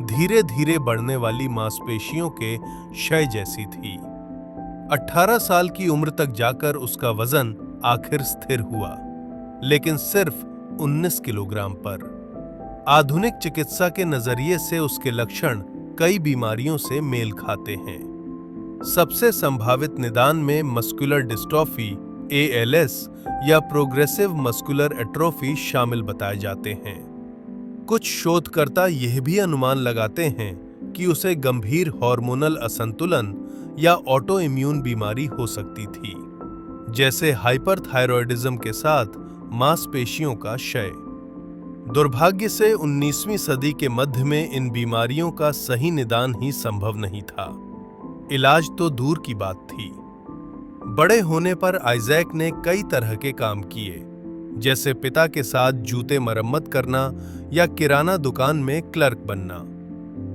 धीरे धीरे बढ़ने वाली मांसपेशियों के क्षय जैसी थी। 18 साल की उम्र तक जाकर उसका वजन आखिर स्थिर हुआ, लेकिन सिर्फ 19 किलोग्राम पर। आधुनिक चिकित्सा के नजरिए से उसके लक्षण कई बीमारियों से मेल खाते हैं। सबसे संभावित निदान में मस्कुलर डिस्ट्रॉफी ALS या प्रोग्रेसिव मस्कुलर एट्रोफी शामिल बताए जाते हैं। कुछ शोधकर्ता यह भी अनुमान लगाते हैं कि उसे गंभीर हार्मोनल असंतुलन या ऑटो इम्यून बीमारी हो सकती थी, जैसे हाइपरथायरॉयडिज्म के साथ मांसपेशियों का क्षय। दुर्भाग्य से 19वीं सदी के मध्य में इन बीमारियों का सही निदान ही संभव नहीं था। इलाज तो दूर की बात थी। बड़े होने पर आइजैक ने कई तरह के काम किए, जैसे पिता के साथ जूते मरम्मत करना या किराना दुकान में क्लर्क बनना।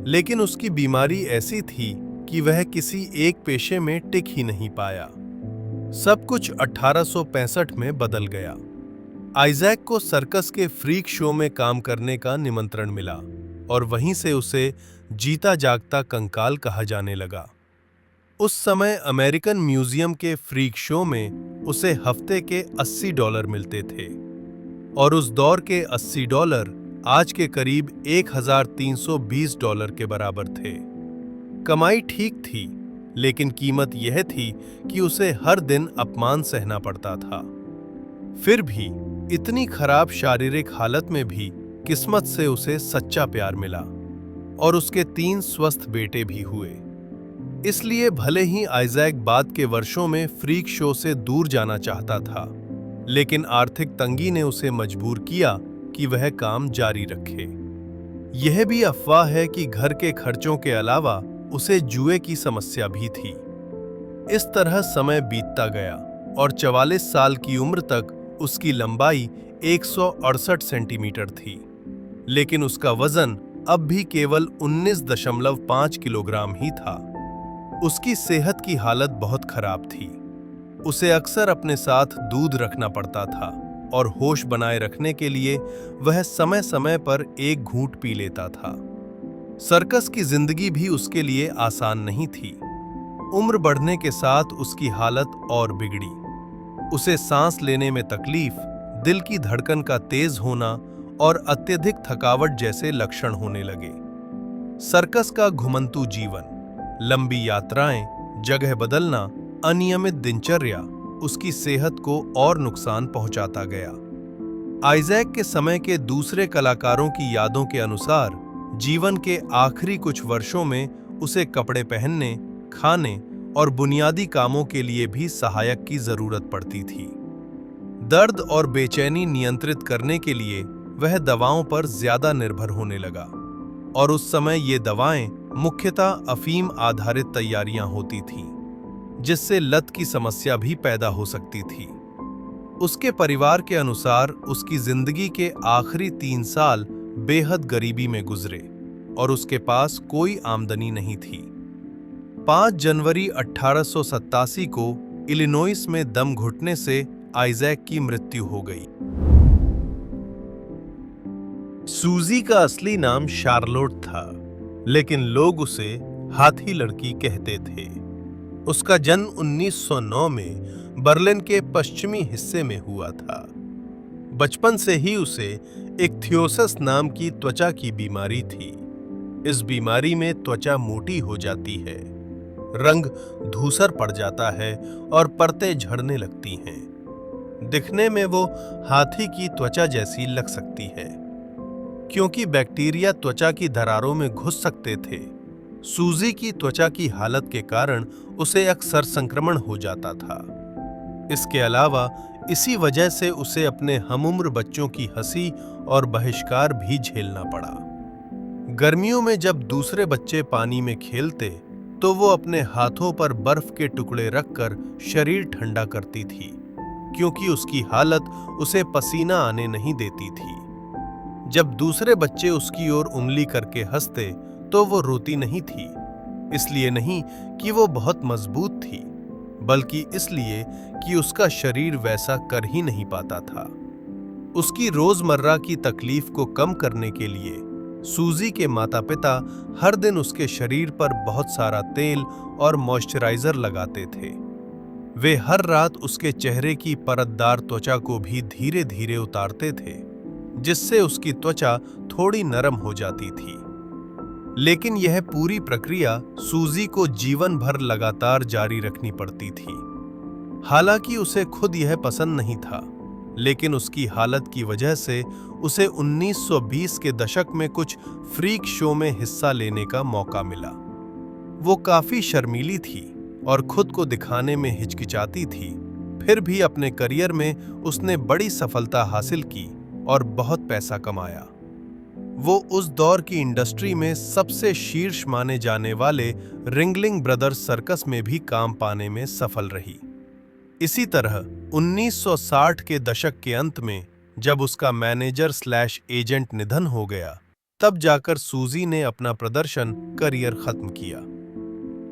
लेकिन उसकी बीमारी ऐसी थी कि वह किसी एक पेशे में टिक ही नहीं पाया। सब कुछ 1865 में बदल गया। आइजैक को सर्कस के फ्रीक शो में काम करने का निमंत्रण मिला और वहीं से उसे जीता जागता कंकाल कहा जाने लगा। उस समय अमेरिकन म्यूजियम के फ्रीक शो में उसे हफ्ते के $80 मिलते थे और उस दौर के $80 आज के करीब $1320 के बराबर थे। कमाई ठीक थी, लेकिन कीमत यह थी कि उसे हर दिन अपमान सहना पड़ता था। फिर भी इतनी खराब शारीरिक हालत में भी किस्मत से उसे सच्चा प्यार मिला और उसके 3 स्वस्थ बेटे भी हुए। इसलिए भले ही आइजैक बाद के वर्षों में फ्रीक शो से दूर जाना चाहता था, लेकिन आर्थिक तंगी ने उसे मजबूर किया कि वह काम जारी रखे। यह भी अफवाह है कि घर के खर्चों के अलावा उसे जुए की समस्या भी थी। इस तरह समय बीतता गया और 44 साल की उम्र तक उसकी लंबाई 168 सेंटीमीटर थी, लेकिन उसका वजन अब भी केवल 19.5 किलोग्राम ही था। उसकी सेहत की हालत बहुत खराब थी। उसे अक्सर अपने साथ दूध रखना पड़ता था और होश बनाए रखने के लिए वह समय समय पर एक घूंट पी लेता था। सर्कस की जिंदगी भी उसके लिए आसान नहीं थी। उम्र बढ़ने के साथ उसकी हालत और बिगड़ी। उसे सांस लेने में तकलीफ, दिल की धड़कन का तेज होना और अत्यधिक थकावट जैसे लक्षण होने लगे। सर्कस का घुमंतू जीवन, लंबी यात्राएं, जगह बदलना, अनियमित दिनचर्या उसकी सेहत को और नुकसान पहुंचाता गया। आइजैक के समय के दूसरे कलाकारों की यादों के अनुसार जीवन के आखिरी कुछ वर्षों में उसे कपड़े पहनने, खाने और बुनियादी कामों के लिए भी सहायक की जरूरत पड़ती थी। दर्द और बेचैनी नियंत्रित करने के लिए वह दवाओं पर ज्यादा निर्भर होने लगा और उस समय ये दवाएं मुख्यतः अफीम आधारित तैयारियां होती थीं, जिससे लत की समस्या भी पैदा हो सकती थी। उसके परिवार के अनुसार उसकी जिंदगी के आखिरी 3 साल बेहद गरीबी में गुजरे और उसके पास कोई आमदनी नहीं थी। 5 जनवरी 1887 को इलिनॉइस में दम घुटने से आइजैक की मृत्यु हो गई। सूजी का असली नाम शार्लोट था, लेकिन लोग उसे हाथी लड़की कहते थे। उसका जन्म 1909 में बर्लिन के पश्चिमी हिस्से में हुआ था। बचपन से ही उसे इक्थियोसिस नाम की त्वचा की बीमारी थी। इस बीमारी में त्वचा मोटी हो जाती है, रंग धूसर पड़ जाता है और परतें झड़ने लगती हैं। दिखने में वो हाथी की त्वचा जैसी लग सकती है। क्योंकि बैक्टीरिया त्वचा की दरारों में घुस सकते थे, सूजी की त्वचा की हालत के कारण उसे अक्सर संक्रमण हो जाता था। इसके अलावा इसी वजह से उसे अपने हमउम्र बच्चों की हंसी और बहिष्कार भी झेलना पड़ा। गर्मियों में जब दूसरे बच्चे पानी में खेलते तो वो अपने हाथों पर बर्फ के टुकड़े रखकर शरीर ठंडा करती थी, क्योंकि उसकी हालत उसे पसीना आने नहीं देती थी। जब दूसरे बच्चे उसकी ओर उंगली करके हंसते तो वो रोती नहीं थी, इसलिए नहीं कि वो बहुत मजबूत थी, बल्कि इसलिए कि उसका शरीर वैसा कर ही नहीं पाता था। उसकी रोजमर्रा की तकलीफ को कम करने के लिए सूजी के माता-पिता हर दिन उसके शरीर पर बहुत सारा तेल और मॉइस्चराइजर लगाते थे। वे हर रात उसके चेहरे की परतदार त्वचा को भी धीरे धीरे उतारते थे, जिससे उसकी त्वचा थोड़ी नरम हो जाती थी। लेकिन यह पूरी प्रक्रिया सूजी को जीवन भर लगातार जारी रखनी पड़ती थी। हालांकि उसे खुद यह पसंद नहीं था, लेकिन उसकी हालत की वजह से उसे 1920 के दशक में कुछ फ्रीक शो में हिस्सा लेने का मौका मिला। वो काफी शर्मीली थी और खुद को दिखाने में हिचकिचाती थी, फिर भी अपने करियर में उसने बड़ी सफलता हासिल की और बहुत पैसा कमाया। वो उस दौर की इंडस्ट्री में सबसे शीर्ष माने जाने वाले रिंगलिंग ब्रदर्स सर्कस में भी काम पाने में सफल रही। इसी तरह 1960 के दशक के अंत में जब उसका मैनेजर स्लैश एजेंट निधन हो गया, तब जाकर सूजी ने अपना प्रदर्शन करियर खत्म किया।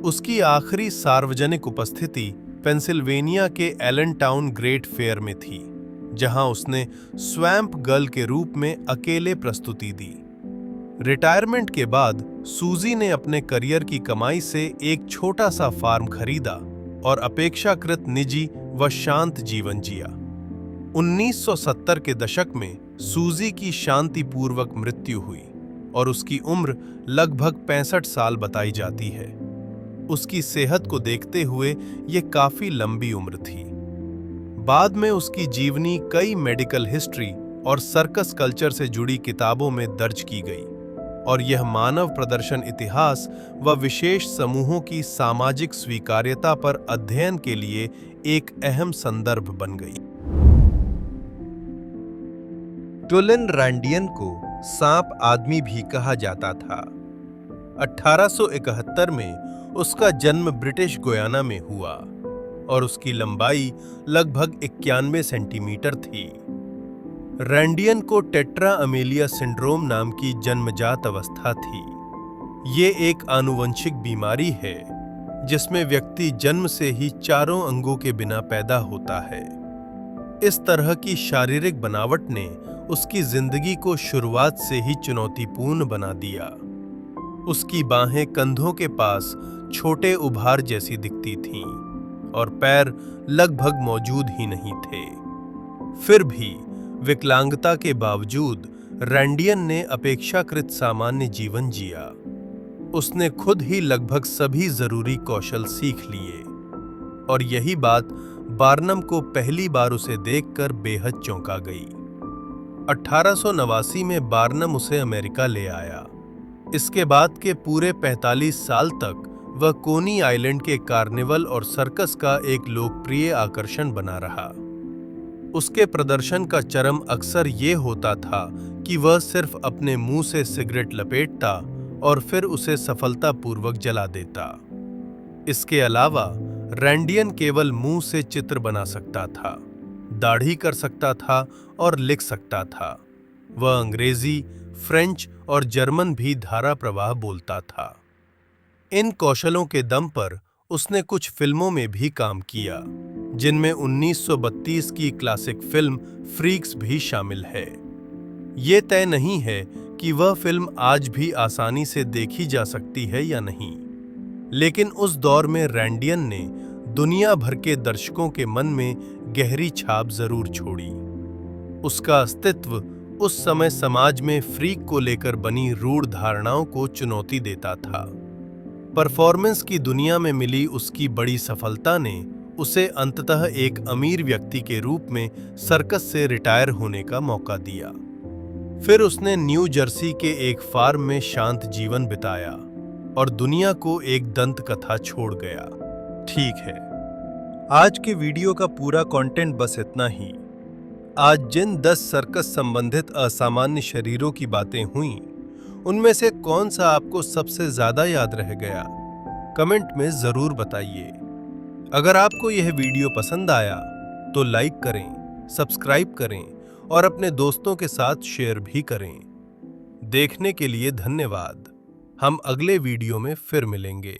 उसकी आखिरी सार्वजनिक उपस्थिति पेंसिल्वेनिया के एलनटाउन ग्रेट फेयर में थी, जहां उसने स्वैम्प गर्ल के रूप में अकेले प्रस्तुति दी। रिटायरमेंट के बाद सूजी ने अपने करियर की कमाई से एक छोटा सा फार्म खरीदा और अपेक्षाकृत निजी व शांत जीवन जिया। 1970 के दशक में सूजी की शांतिपूर्वक मृत्यु हुई और उसकी उम्र लगभग 65 साल बताई जाती है। उसकी सेहत को देखते हुए ये काफी लंबी उम्र थी। बाद में उसकी जीवनी कई मेडिकल हिस्ट्री और सर्कस कल्चर से जुड़ी किताबों में दर्ज की गई और यह मानव प्रदर्शन इतिहास व विशेष समूहों की सामाजिक स्वीकार्यता पर अध्ययन के लिए एक अहम संदर्भ बन गई। टुलिन रैंडियन को सांप आदमी भी कहा जाता था। 1871 में उसका जन्म ब्रिटिश गुयाना में हुआ और उसकी लंबाई लगभग 91 सेंटीमीटर थी। रैंडियन को टेट्रा अमेलिया सिंड्रोम नाम की जन्मजात अवस्था थी। ये एक आनुवंशिक बीमारी है जिसमें व्यक्ति जन्म से ही चारों अंगों के बिना पैदा होता है। इस तरह की शारीरिक बनावट ने उसकी जिंदगी को शुरुआत से ही चुनौतीपूर्ण बना दिया। उसकी बाहें कंधों के पास छोटे उभार जैसी दिखती थीं और पैर लगभग मौजूद ही नहीं थे। फिर भी विकलांगता के बावजूद रैंडियन ने अपेक्षाकृत सामान्य जीवन जिया। उसने खुद ही लगभग सभी जरूरी कौशल सीख लिए और यही बात बार्नम को पहली बार उसे देखकर बेहद चौंका गई। 1889 में बार्नम उसे अमेरिका ले आया। इसके बाद के पूरे 45 साल तक वह कोनी आइलैंड के कार्निवल और सर्कस का एक लोकप्रिय आकर्षण बना रहा। उसके प्रदर्शन का चरम अक्सर ये होता था कि वह सिर्फ अपने मुंह से सिगरेट लपेटता और फिर उसे सफलतापूर्वक जला देता। इसके अलावा रैंडियन केवल मुंह से चित्र बना सकता था, दाढ़ी कर सकता था और लिख सकता था। वह अंग्रेजी, फ्रेंच और जर्मन भी धारा प्रवाह बोलता था। इन कौशलों के दम पर उसने कुछ फिल्मों में भी काम किया, जिनमें 1932 की क्लासिक फिल्म फ्रीक्स भी शामिल है। ये तय नहीं है कि वह फिल्म आज भी आसानी से देखी जा सकती है या नहीं, लेकिन उस दौर में रैंडियन ने दुनिया भर के दर्शकों के मन में गहरी छाप जरूर छोड़ी। उसका अस्तित्व उस समय समाज में फ्रीक को लेकर बनी रूढ़ धारणाओं को चुनौती देता था। परफॉर्मेंस की दुनिया में मिली उसकी बड़ी सफलता ने उसे अंततः एक अमीर व्यक्ति के रूप में सर्कस से रिटायर होने का मौका दिया। फिर उसने न्यू जर्सी के एक फार्म में शांत जीवन बिताया और दुनिया को एक दंत कथा छोड़ गया। ठीक है, आज के वीडियो का पूरा कंटेंट बस इतना ही। आज जिन 10 सर्कस संबंधित असामान्य शरीरों की बातें हुईं, उनमें से कौन सा आपको सबसे ज्यादा याद रह गया? कमेंट में जरूर बताइए। अगर आपको यह वीडियो पसंद आया तो लाइक करें, सब्सक्राइब करें और अपने दोस्तों के साथ शेयर भी करें। देखने के लिए धन्यवाद। हम अगले वीडियो में फिर मिलेंगे।